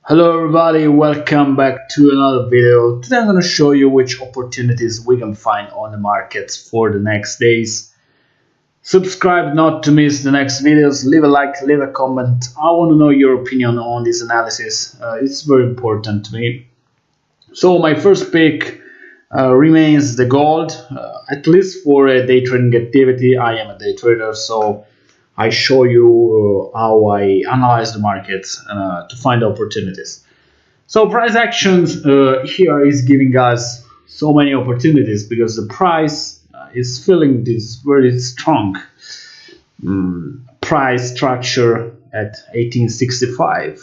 Hello everybody, welcome back to another video. Today I'm going to show you which opportunities we can find on the markets for the next days. Subscribe not to miss the next videos, leave a like, leave a comment. I want to know your opinion on this analysis. It's very important to me. So my first pick remains the gold, at least for a day trading activity. I am a day trader, so I show you how I analyze the markets to find opportunities. So price actions here is giving us so many opportunities because the price is feeling this very strong price structure at 1865.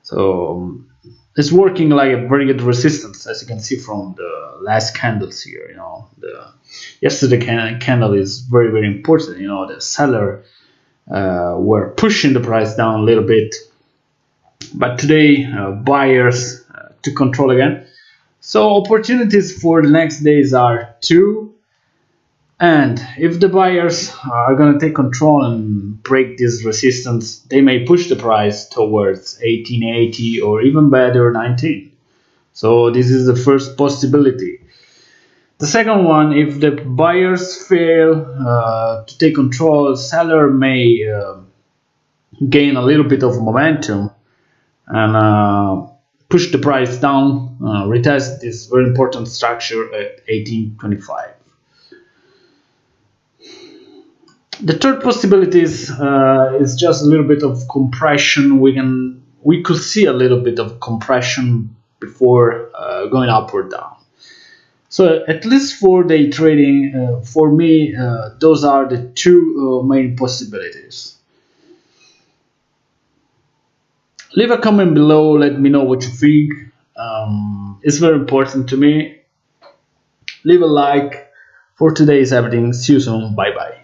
So it's working like a very good resistance, as you can see from the last candles here. The yesterday candle is very important. The seller were pushing the price down a little bit, but today buyers took control again. So opportunities for the next days are two, and if the buyers are going to take control and break this resistance, they may push the price towards 1880 or even better 19. So this is the first possibility. The second one, if the buyers fail to take control, seller may gain a little bit of momentum and push the price down, retest this very important structure at 1825. The third possibility is just a little bit of compression. We could see a little bit of compression before going up or down. So at least for day trading, for me, those are the two main possibilities. Leave a comment below, let me know what you think. It's very important to me. Leave a like. For today is everything. See you soon. Bye bye.